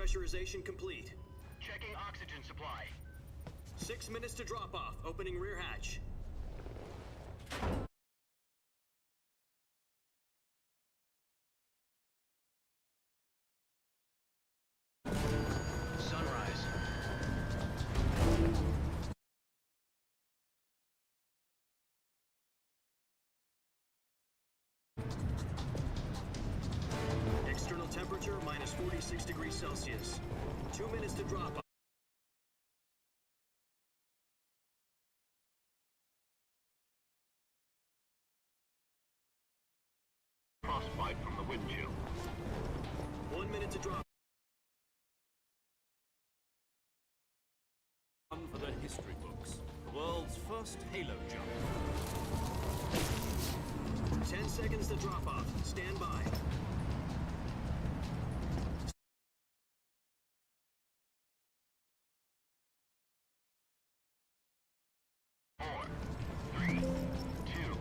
Pressurization complete. Checking oxygen supply. 6 minutes to drop off. Opening rear hatch. Sunrise. External temperature minus 46 degrees Celsius. 2 minutes to drop off. Frostbite from the wind chill. 1 minute to drop. One for the history books. The world's first halo jump. 10 seconds to drop off. Stand by. Four, three, two.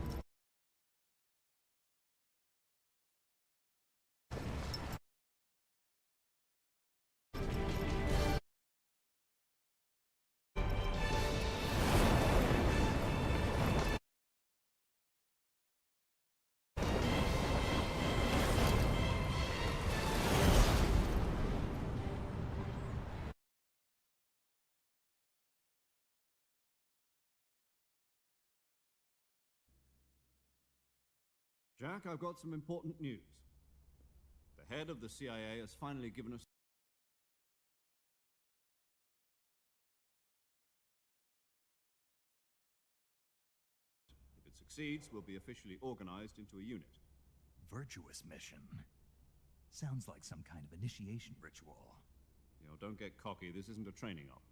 Jack, I've got some important news. The head of the CIA has finally given us If it succeeds, we'll be officially organized into a unit. Virtuous mission. Sounds like some kind of initiation ritual. You know, don't get cocky. This isn't a training op.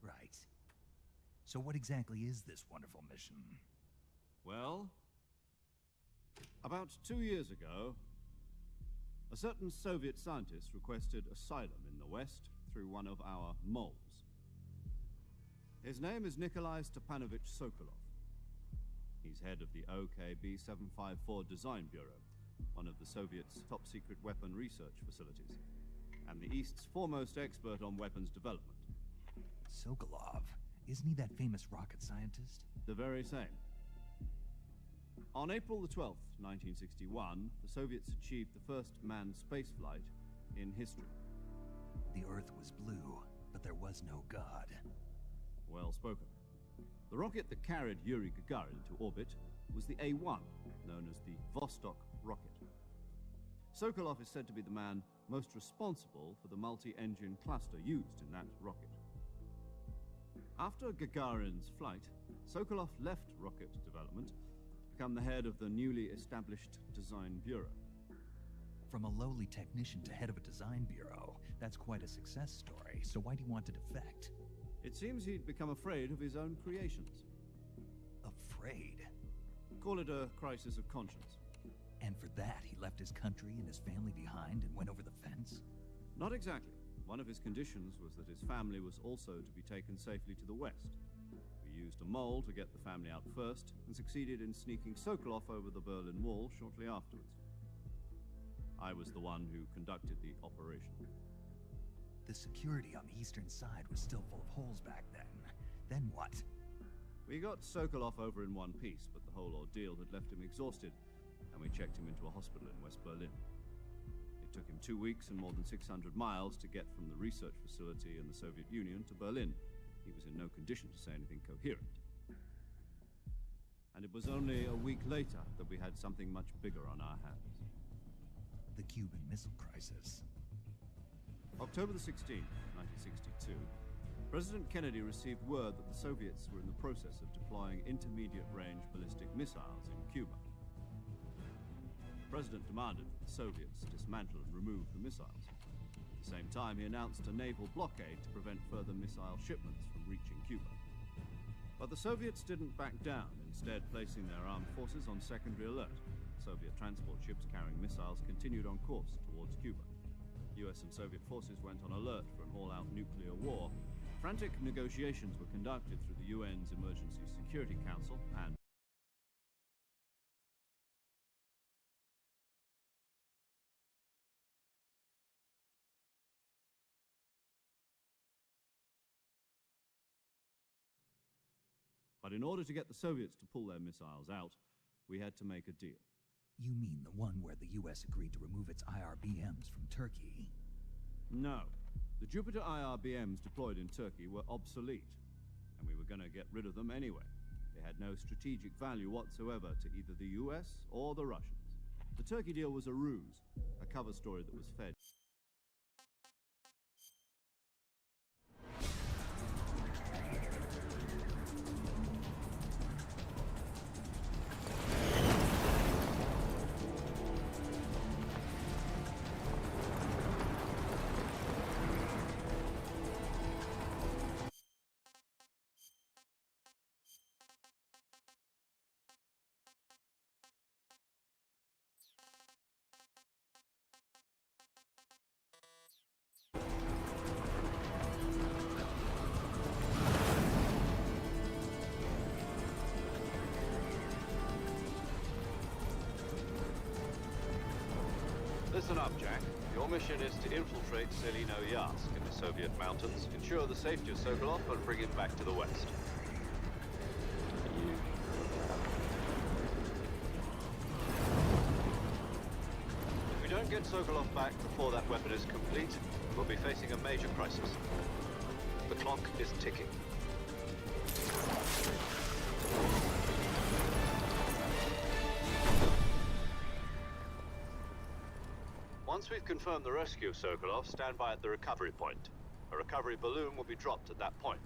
Right. So what exactly is this wonderful mission? Well, about 2 years ago, a certain Soviet scientist requested asylum in the West through one of our moles. His name is Nikolai Stepanovich Sokolov. He's head of the OKB 754 Design Bureau, one of the Soviets' top-secret weapon research facilities, and the East's foremost expert on weapons development. Sokolov? Isn't he that famous rocket scientist? The very same. On April the 12th, 1961, the Soviets achieved the first manned spaceflight in history. The Earth was blue, but there was no God. Well spoken. The rocket that carried Yuri Gagarin to orbit was the A-1, known as the Vostok rocket. Sokolov is said to be the man most responsible for the multi-engine cluster used in that rocket. After Gagarin's flight, Sokolov left rocket development to become the head of the newly established Design Bureau. From a lowly technician to head of a design bureau, that's quite a success story, so why do you want to defect? It seems he'd become afraid of his own creations. Afraid? Call it a crisis of conscience. And for that, he left his country and his family behind and went over the fence? Not exactly. One of his conditions was that his family was also to be taken safely to the West. We used a mole to get the family out first, and succeeded in sneaking Sokolov over the Berlin Wall shortly afterwards. I was the one who conducted the operation. The security on the eastern side was still full of holes back then. Then what? We got Sokolov over in one piece, but the whole ordeal had left him exhausted, and we checked him into a hospital in West Berlin. It took him 2 weeks and more than 600 miles to get from the research facility in the Soviet Union to Berlin. He was in no condition to say anything coherent. And it was only a week later that we had something much bigger on our hands. The Cuban Missile Crisis. October the 16th, 1962, President Kennedy received word that the Soviets were in the process of deploying intermediate-range ballistic missiles in Cuba. The President demanded that the Soviets dismantle and remove the missiles. At the same time, he announced a naval blockade to prevent further missile shipments from reaching Cuba. But the Soviets didn't back down, instead placing their armed forces on secondary alert. Soviet transport ships carrying missiles continued on course towards Cuba. US and Soviet forces went on alert for an all-out nuclear war. Frantic negotiations were conducted through the UN's Emergency Security Council and But in order to get the Soviets to pull their missiles out, we had to make a deal. You mean the one where the US agreed to remove its IRBMs from Turkey? No. The Jupiter IRBMs deployed in Turkey were obsolete, and we were going to get rid of them anyway. They had no strategic value whatsoever to either the US or the Russians. The Turkey deal was a ruse, a cover story that was fed. Listen up, Jack. Your mission is to infiltrate Selino-Yarsk in the Soviet mountains, ensure the safety of Sokolov, and bring him back to the West. If we don't get Sokolov back before that weapon is complete, we'll be facing a major crisis. The clock is ticking. Once we've confirmed the rescue of Sokolov, stand by at the recovery point. A recovery balloon will be dropped at that point.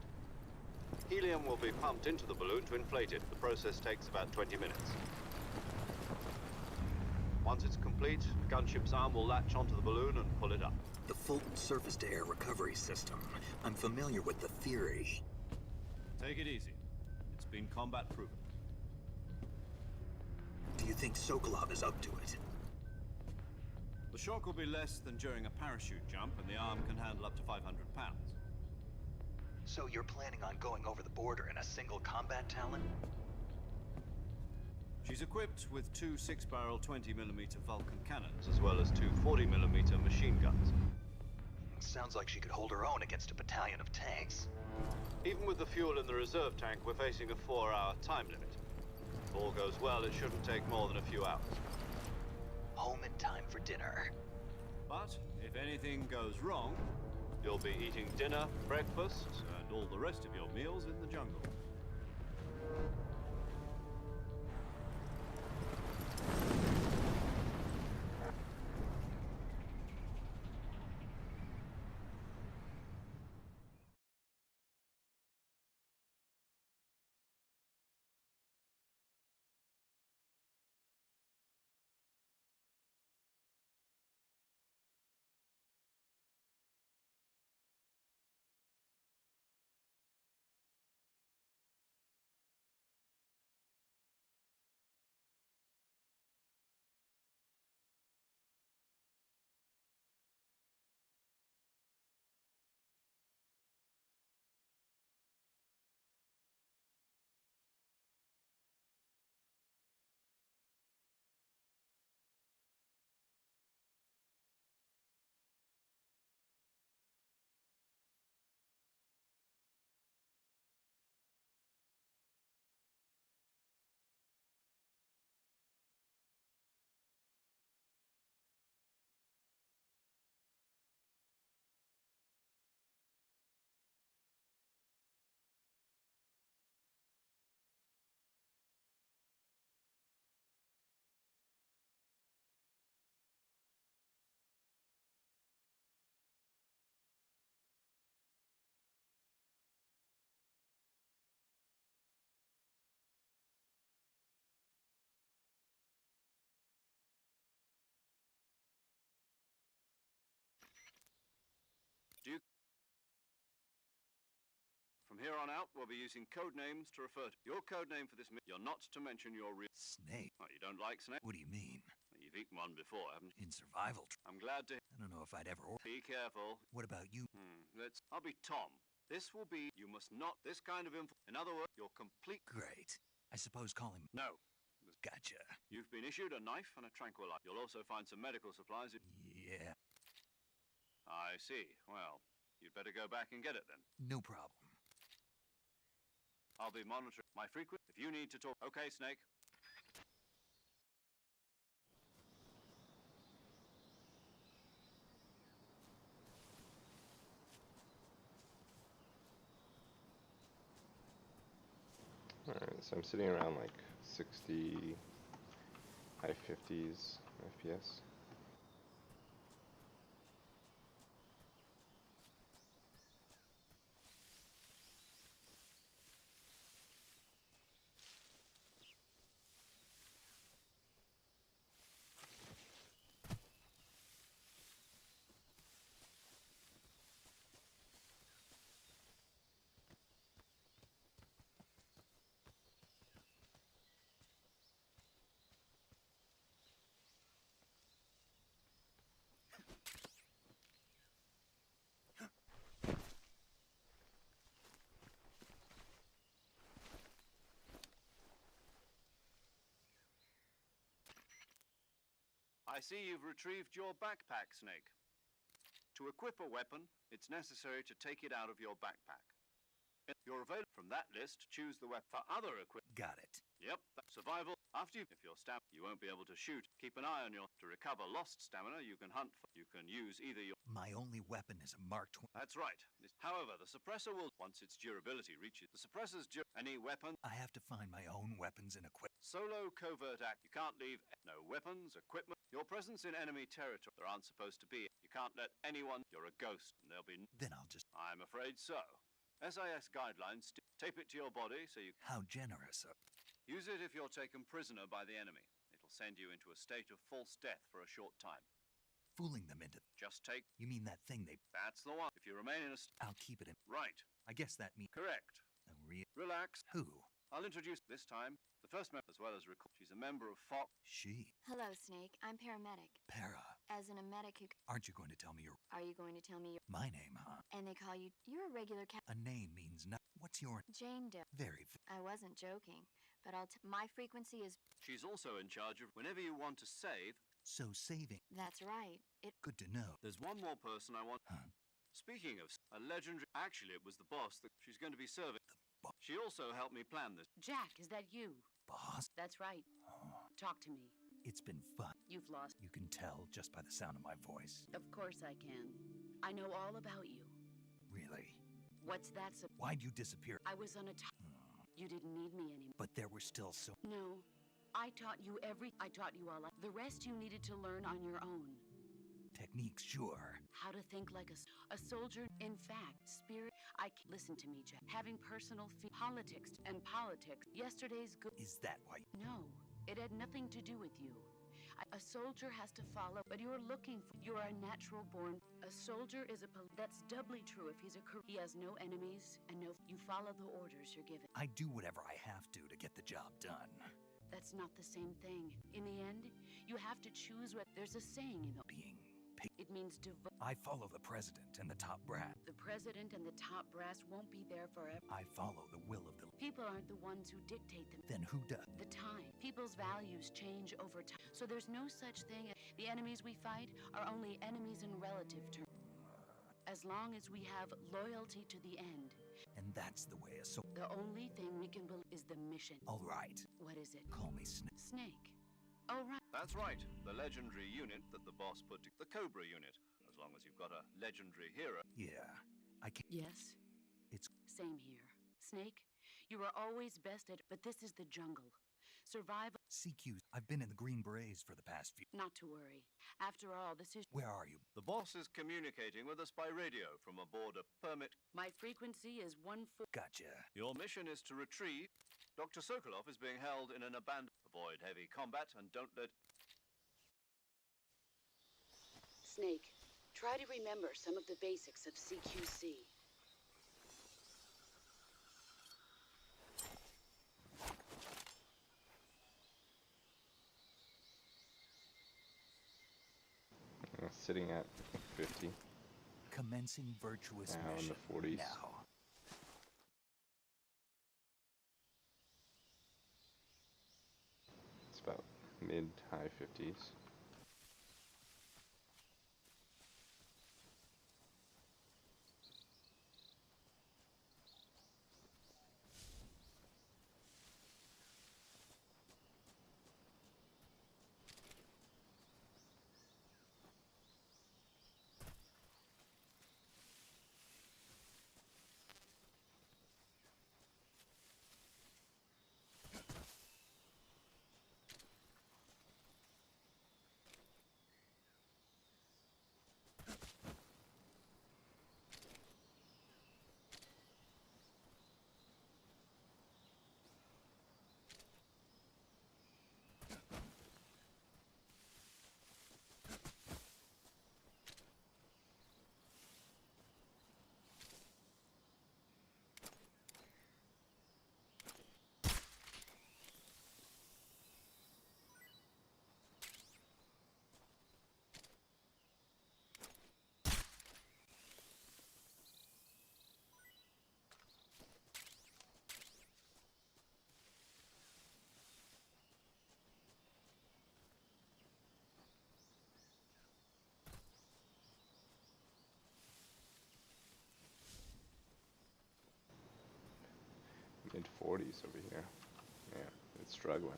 Helium will be pumped into the balloon to inflate it. The process takes about 20 minutes. Once it's complete, a gunship's arm will latch onto the balloon and pull it up. The Fulton surface-to-air recovery system. I'm familiar with the theory. Take it easy. It's been combat-proven. Do you think Sokolov is up to it? The shock will be less than during a parachute jump, and the arm can handle up to 500 pounds. So you're planning on going over the border in a single combat Talon? She's equipped with two 6-barrel 20mm Vulcan cannons, As well as two 40mm machine guns. Sounds like she could hold her own against a battalion of tanks. Even with the fuel in the reserve tank, we're facing a 4-hour time limit. If all goes well, it shouldn't take more than a few hours. Home in time for dinner. But if anything goes wrong, You'll be eating dinner, breakfast, and all the rest of your meals in the jungle. From here on out, we'll be using code names to refer to your code name for this mission. You're not to mention your real... Snake? Oh, you don't like snake? What do you mean? You've eaten one before, haven't you? In survival? I'm glad to... I don't know if I'd ever... Be careful. What about you? I'll be Tom. This will be... You must not... This kind of info... In other words, you're complete... Great. I suppose calling... No. Gotcha. You've been issued a knife and a tranquilizer. You'll also find some medical supplies. Yeah. I see. Well, you'd better go back and get it then. No problem. I'll be monitoring my frequency. If you need to talk... Okay, Snake. Alright, so I'm sitting around like 60, high 50s FPS. I see you've retrieved your backpack, Snake. To equip a weapon, it's necessary to take it out of your backpack. You're available from that list. Choose the weapon for other equipment. Got it. Yep, survival. After if you're stabbed, you won't be able to shoot. Keep an eye on your... To recover lost stamina, you can hunt for... You can use either your... My only weapon is a Mark 20. That's right. However, the suppressor will... Once its durability reaches... The suppressor's... Any weapon... I have to find my own weapons and equipment. Solo covert act. You can't leave... No weapons, equipment... Your presence in enemy territory. There aren't supposed to be... You can't let anyone... You're a ghost, and there'll be... Then I'll just... I'm afraid so. SIS guidelines... Tape it to your body so you... How generous of... Use it if you're taken prisoner by the enemy. It'll send you into a state of false death for a short time. Fooling them into... Just take... You mean that thing they... That's the one. If you remain in a... I'll keep it in... Right. I guess that means... Correct. A real... Relax. Who? I'll introduce this time the first member as well as record. She's a member of Fox. She. Hello, Snake. I'm paramedic. Para. As in a medic who... Aren't you going to tell me your... Are you going to tell me your... My name, huh? And they call you... You're a regular A name means nothing. What's your... Jane Doe. Very... I wasn't joking, but my frequency is... She's also in charge of whenever you want to save. So saving... That's right. Good to know. There's one more person I want... Huh? Speaking of a legendary... Actually, it was the boss that she's going to be serving. She also helped me plan this. Jack, is that you? Boss? That's right. Oh, Talk to me. it's been fun. You've lost. You can tell just by the sound of my voice. Of course I can. I know all about you. Really? What's that? Why'd you disappear? I was on a You didn't need me anymore. But there were still so... No. I taught you I taught you all. The rest you needed to learn on your own. Techniques, sure. How to think like a soldier. In fact, spirit. Listen to me, Jack. Having personal politics and politics. Yesterday's good. Is that why... No, it had nothing to do with you. A soldier has to follow, but you're looking for... You're a natural born... A soldier is a... That's doubly true if he's a... He has no enemies and no... You follow the orders you're given. I do whatever I have to get the job done. That's not the same thing. In the end, you have to choose what... There's a saying in the... Being... It means I follow the president and the top brass. The president and the top brass won't be there forever. I follow the will of the... People aren't the ones who dictate them. Then who does? The time. People's values change over time. So there's no such thing as... The enemies we fight are only enemies in relative terms. As long as we have loyalty to the end. And that's the way a The only thing we can believe is the mission. All right. What is it? Call me Snake. Snake. Oh, right. That's right. The legendary unit that the boss put to... The Cobra unit. As long as you've got a legendary hero. Yeah. I can... Yes. It's... Same here. Snake, you are always best at... But this is the jungle. Survival... CQ. I've been in the Green Berets for the past few... Not to worry. After all, this is... Where are you? The boss is communicating with us by radio from aboard a permit. My frequency is 14... Gotcha. Your mission is to retrieve... Dr. Sokolov is being held in an abandoned... Avoid heavy combat and don't let... Snake, try to remember some of the basics of CQC. Sitting at 50. Commencing virtuous Now in mission. the 40s. Now. It's about mid-high 50s. mid-40s over here. Yeah, it's struggling.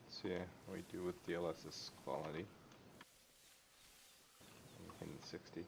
So yeah, we do with DLSS quality. I'm hitting 60.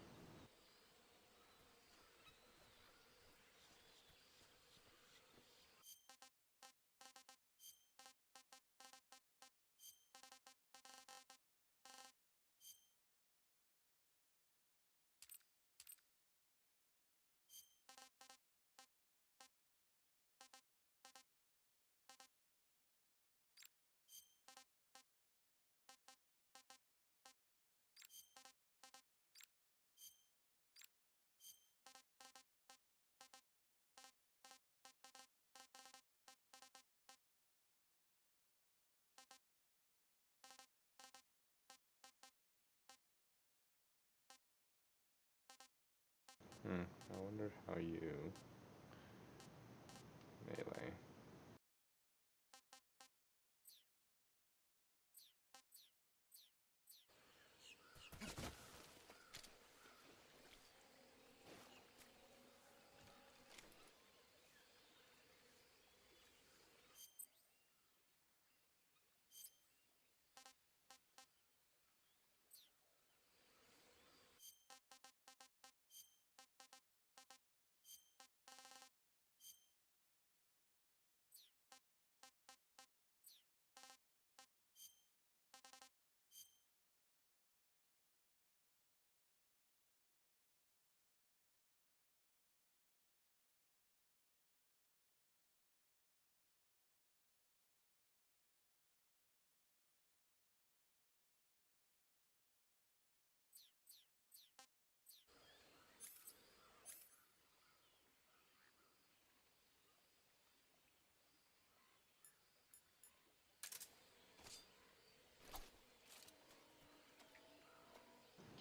I wonder how you melee.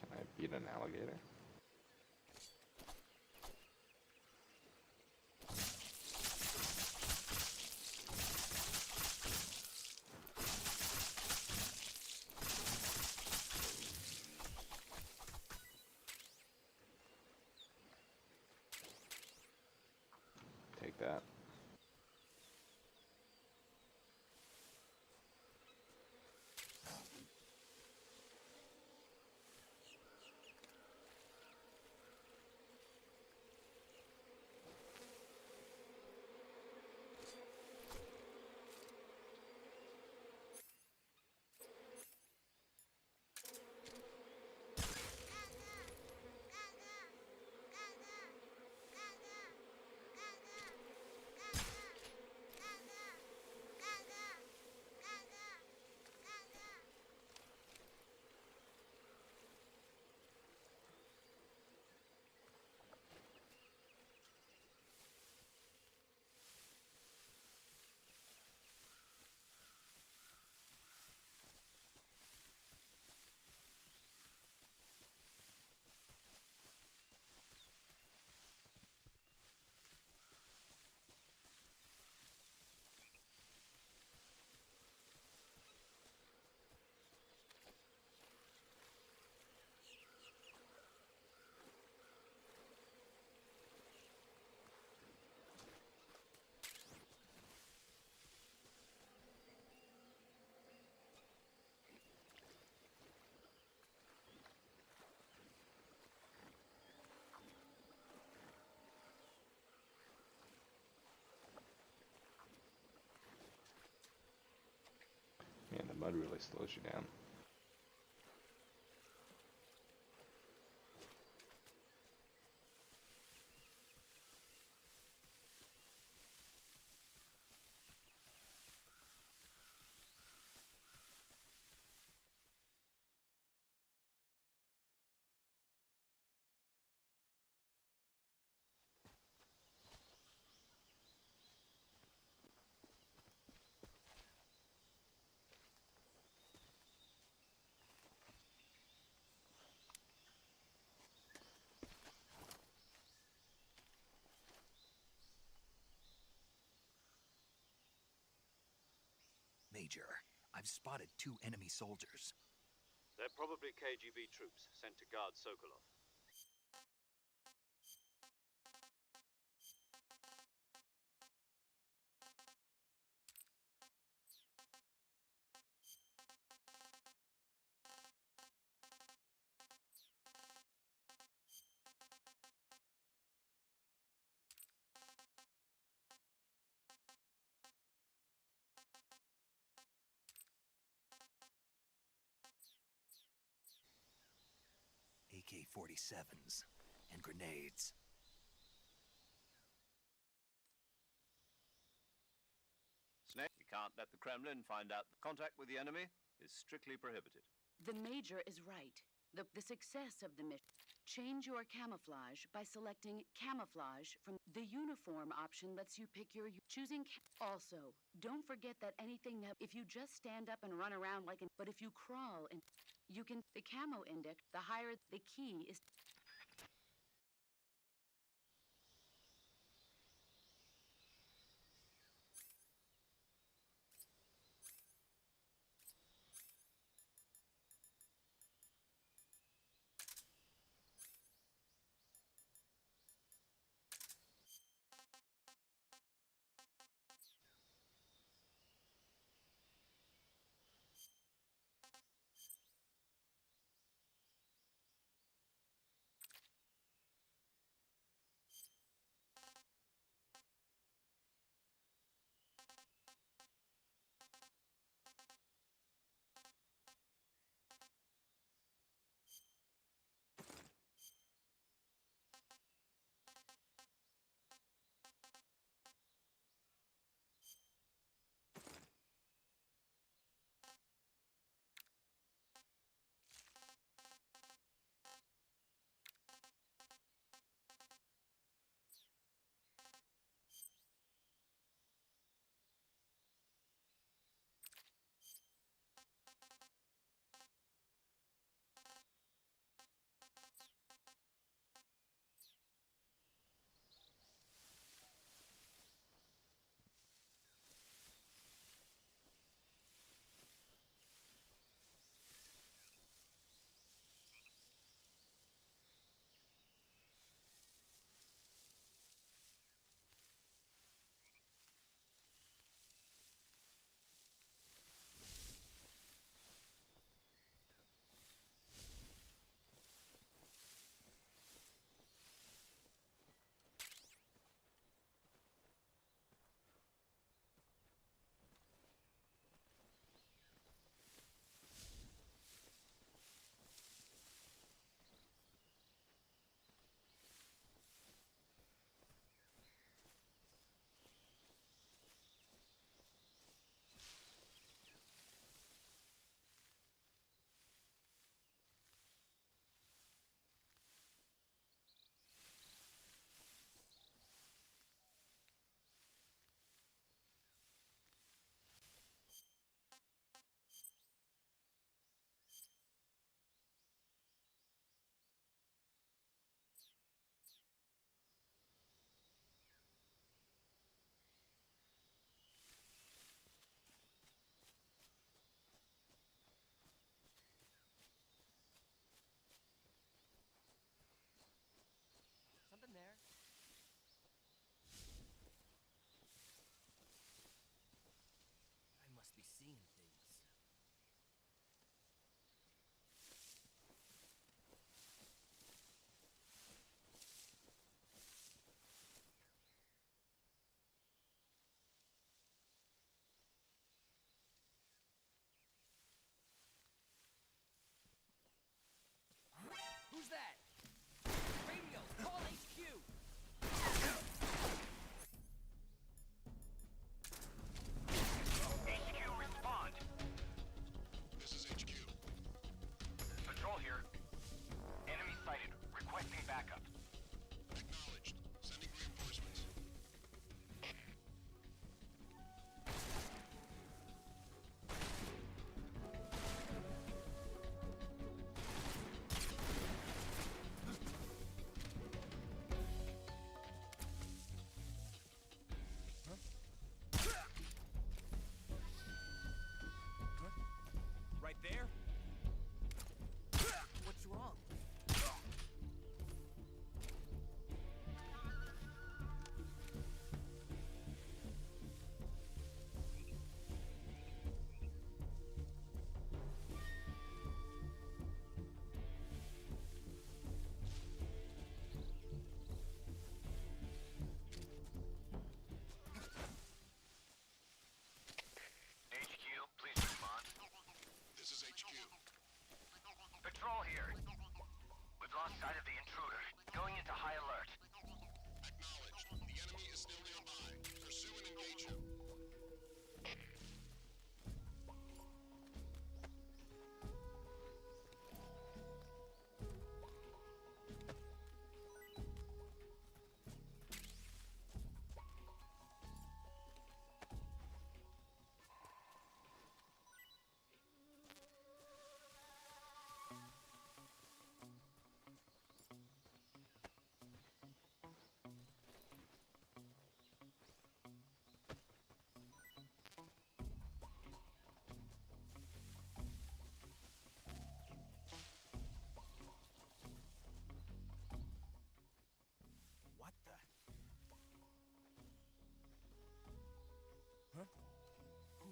Can I beat an alligator? Take that. Man, the mud really slows you down. Major. I've spotted 2 enemy soldiers. They're probably KGB troops sent to guard Sokolov. AK-47s and grenades. Snake, we can't let the Kremlin find out. Contact with the enemy is strictly prohibited. The Major is right. The success of the mission. Change your camouflage by selecting camouflage from the uniform option lets you pick your choosing. Also, don't forget that anything that if you just stand up and run around like an but if you crawl and you can the camo index, the higher the key is.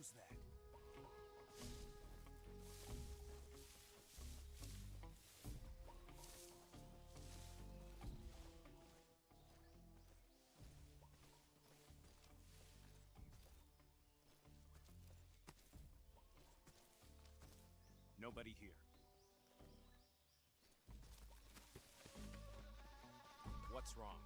was that? Nobody here. What's wrong?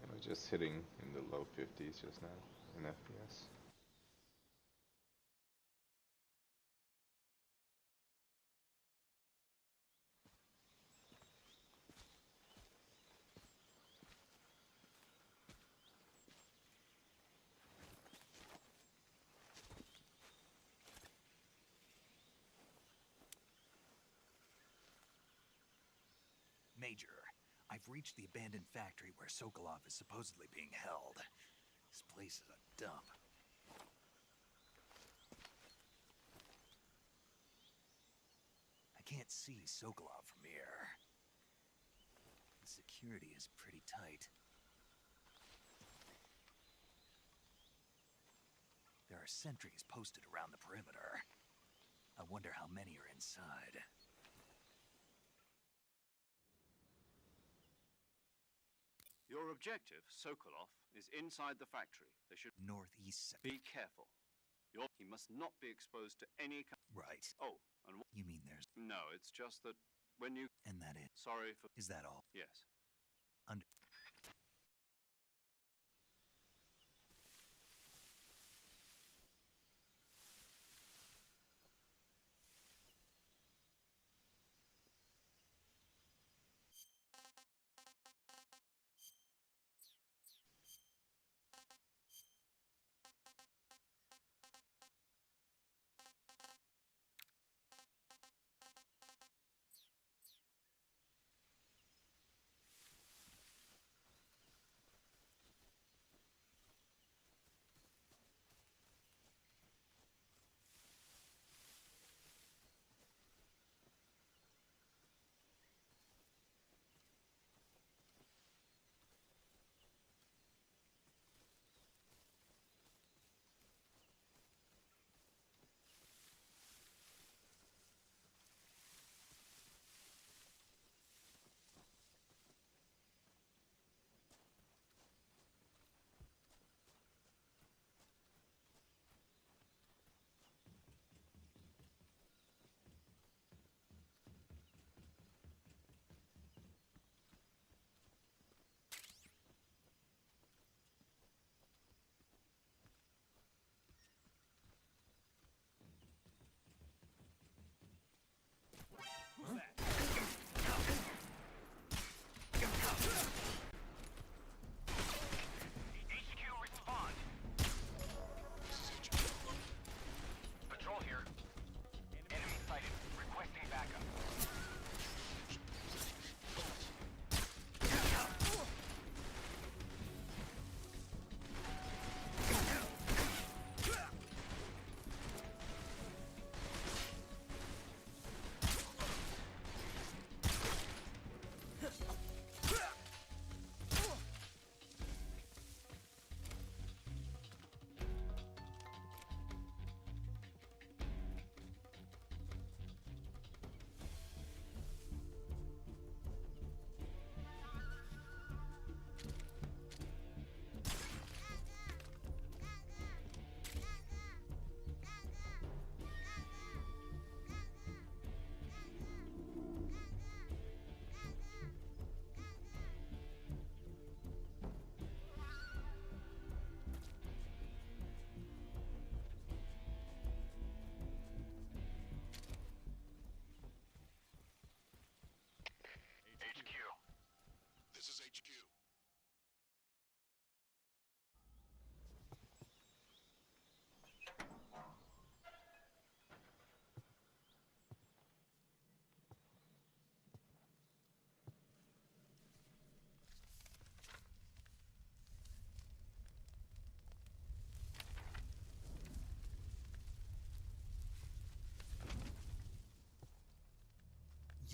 And we're just hitting in the low 50s just now in FPS. Major, I've reached the abandoned factory where Sokolov is supposedly being held. This place is a dump. I can't see Sokolov from here. The security is pretty tight. There are sentries posted around the perimeter. I wonder how many are inside. Your objective, Sokolov, is inside the factory. They should Northeast. be careful. He must not be exposed to any Right. Oh, and You mean there's... no, it's just that when you... And that is... Sorry for... Is that all? Yes. Under...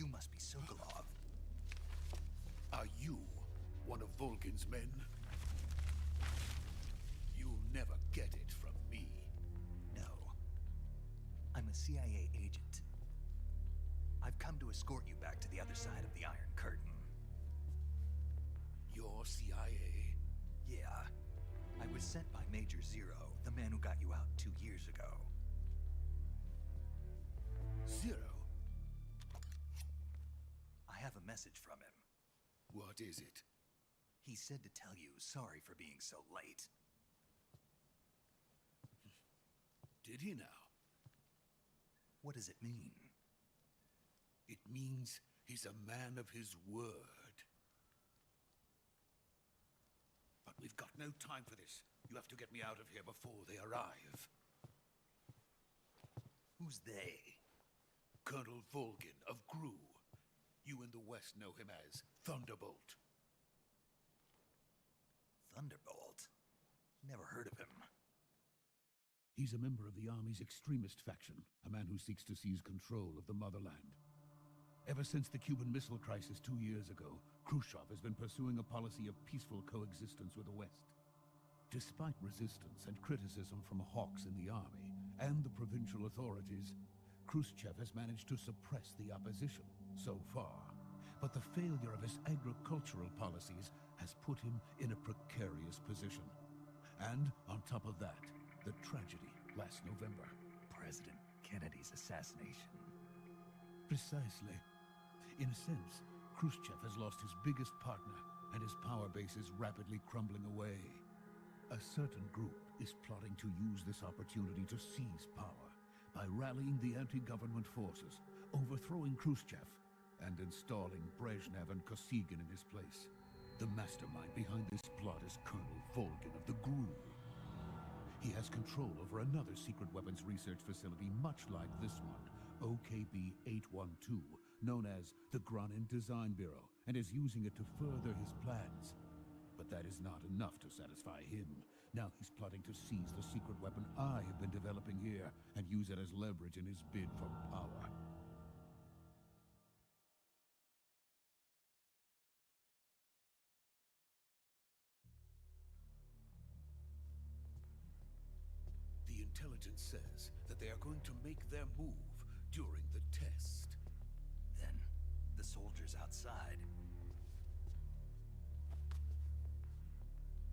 You must be Sokolov. Are you one of Volgin's men? You'll never get it from me. No. I'm a CIA agent. I've come to escort you back to the other side of the Iron Curtain. You're CIA? Yeah. I was sent by Major Zero, the man who got you out 2 years ago. Zero? I have a message from him. What is it? He said to tell you sorry for being so late. Did he now? What does it mean? It means he's a man of his word. But we've got no time for this. You have to get me out of here before they arrive. Who's they? Colonel Volgin of GRU. You in the West know him as Thunderbolt. Thunderbolt? Never heard of him. He's a member of the Army's extremist faction, a man who seeks to seize control of the motherland. Ever since the Cuban Missile Crisis 2 years ago, Khrushchev has been pursuing a policy of peaceful coexistence with the West. Despite resistance and criticism from hawks in the army and the provincial authorities, Khrushchev has managed to suppress the opposition so far. But the failure of his agricultural policies has put him in a precarious position. And on top of that, the tragedy last November. President Kennedy's assassination. Precisely. In a sense, Khrushchev has lost his biggest partner, and his power base is rapidly crumbling away. A certain group is plotting to use this opportunity to seize power by rallying the anti-government forces, overthrowing Khrushchev, and installing Brezhnev and Kosygin in his place. The mastermind behind this plot is Colonel Volgin of the GRU. He has control over another secret weapons research facility much like this one, OKB-812, known as the Granin Design Bureau, and is using it to further his plans. But that is not enough to satisfy him. Now he's plotting to seize the secret weapon I have been developing here and use it as leverage in his bid for power. The intelligence says that they are going to make their move during the test. Then, the soldiers outside.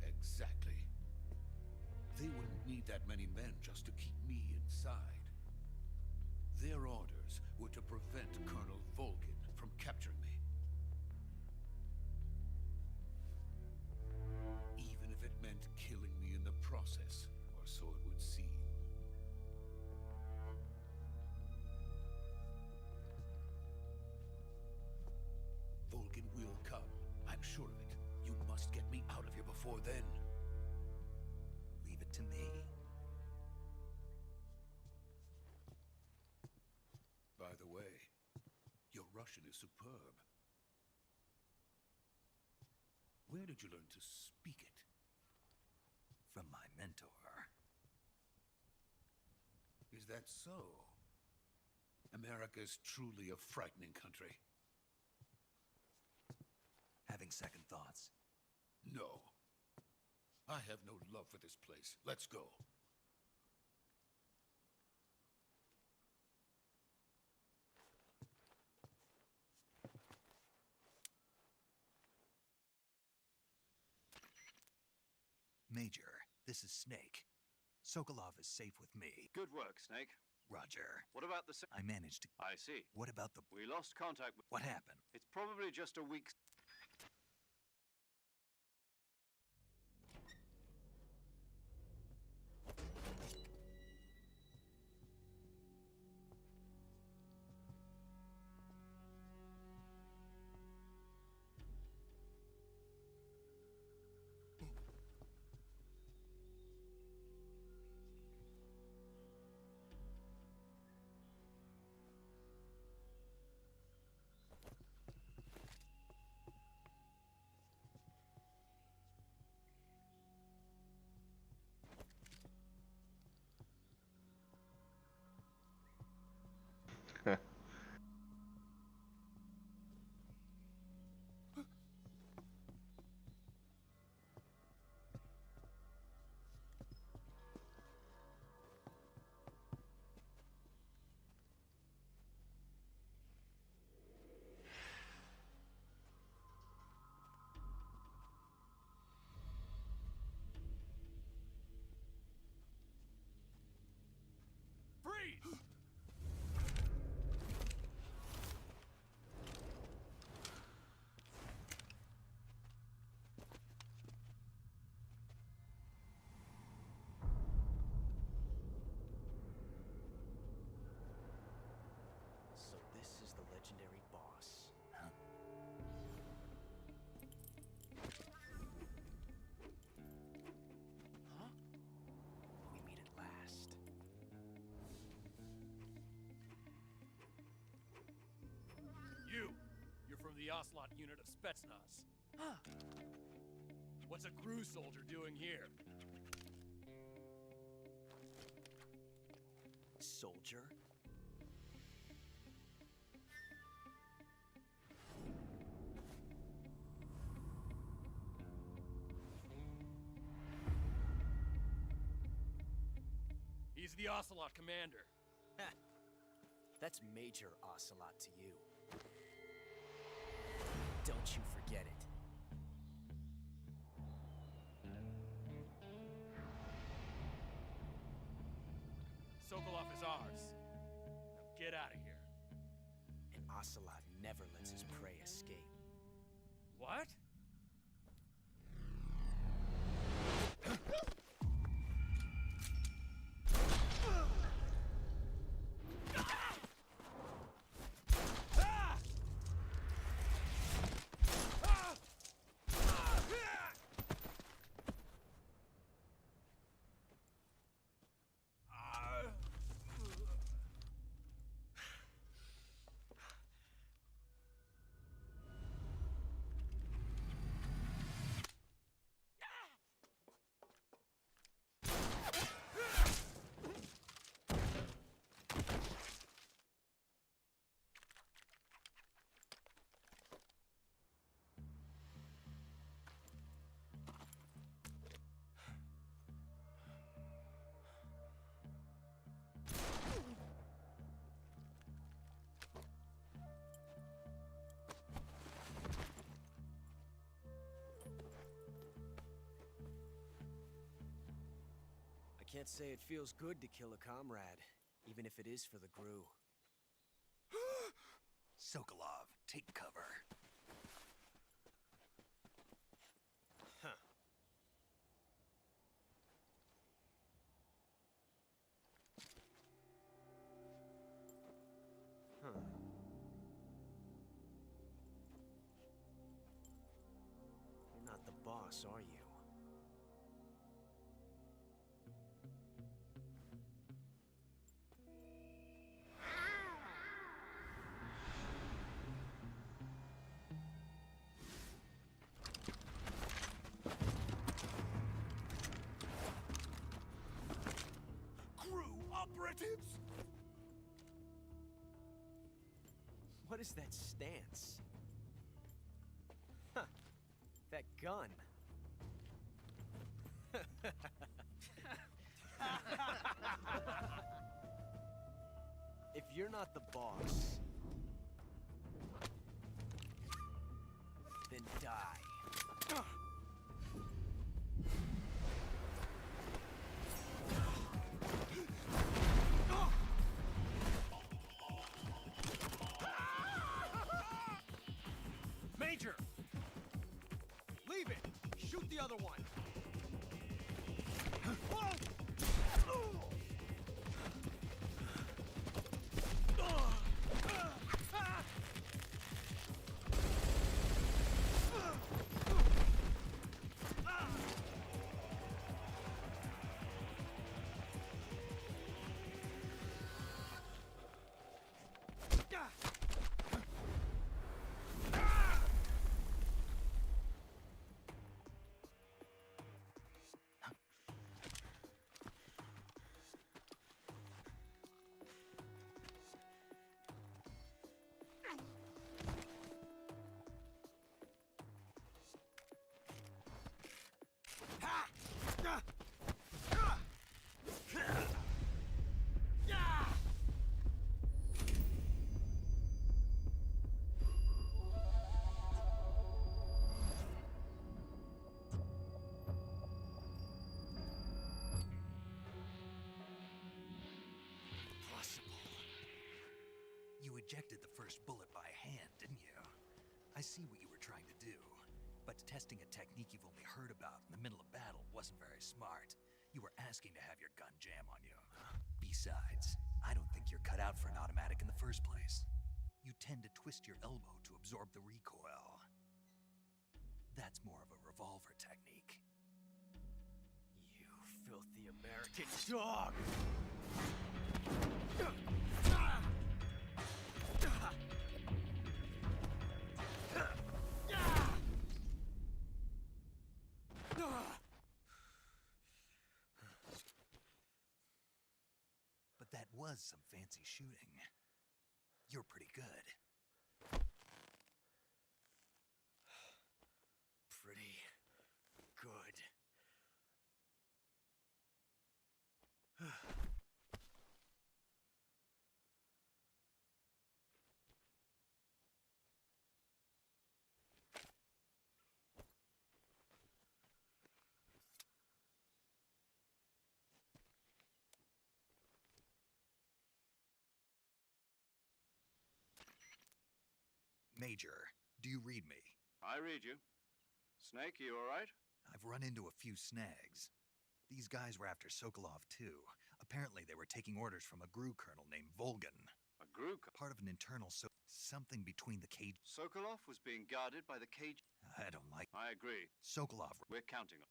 Exactly. They wouldn't need that many men just to keep me inside. Their orders were to prevent Colonel Volgin from capturing me. Even if it meant killing me in the process, or so it would seem. Volgin will come. I'm sure of it. You must get me out of here before then. Leave it to me. By the way, your Russian is superb. Where did you learn to speak it? From my mentor. Is that so? America's truly a frightening country. Having second thoughts? No. I have no love for this place. Let's go. Major, this is Snake. Sokolov is safe with me. Good work, Snake. Roger. What about the... I managed to... I see. What about the... We lost contact with... What happened? It's probably just a week's... Ocelot unit of Spetsnaz. What's a crew soldier doing here? Soldier? He's the Ocelot commander. That's Major Ocelot to you. Don't you forget it. Sokolov is ours. Now get out of here. And Ocelot never lets his prey escape. What? I can't say it feels good to kill a comrade, even if it is for the GRU. Sokolov, take cover. Huh. Huh. You're not the boss, are you? Operatives? What is that stance? Huh. That gun. If you're not the boss, then die. Major! Leave it! Shoot the other one! You ejected the first bullet by hand, didn't you? I see what you were trying to do. But testing a technique you've only heard about in the middle of battle wasn't very smart. You were asking to have your gun jam on you. Besides, I don't think you're cut out for an automatic in the first place. You tend to twist your elbow to absorb the recoil. That's more of a revolver technique. You filthy American dog! was some fancy shooting. You're pretty good. Pretty good. Major, do you read me? I read you. Snake, you all right? I've run into a few snags. These guys were after Sokolov too. Apparently they were taking orders from a GRU colonel named Volgan. A GRU? Part of an internal something between the cage. Sokolov was being guarded by the cage. I don't like. I agree. Sokolov. We're counting on.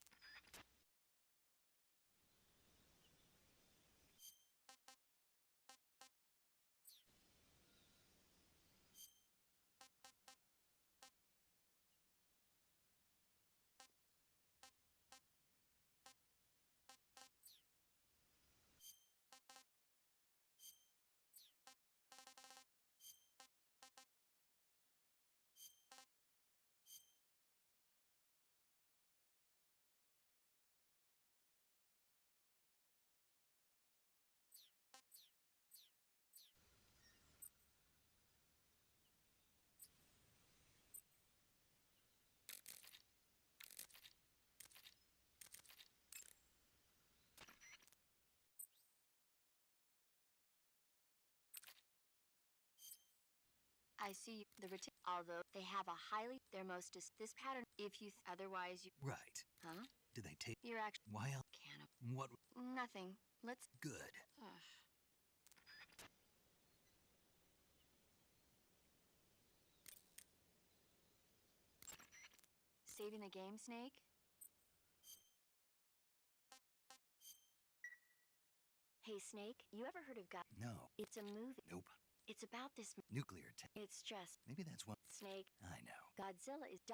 I see although they have a highly their most this pattern if you otherwise you Right. huh? Do they take? You're actually Why else? can What? nothing. Let's Good. Ugh. Saving the game, Snake? Hey, Snake, you ever heard of God? No. It's a movie. Nope. It's about this. Nuclear tech. It's just. Maybe that's what. Snake. I know. Godzilla is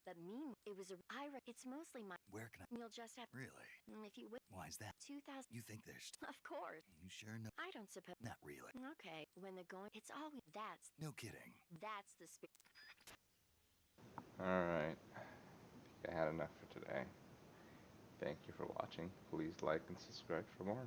the meme. It was a. It's mostly my. Where can I? You'll just have. Really? If you will. Why is that? 2000. You think there's? Of course. You sure know? I don't suppose. Not really. Okay. When the going. It's always. That's. No kidding. That's the spirit. Alright. I think I had enough for today. Thank you for watching. Please like and subscribe for more.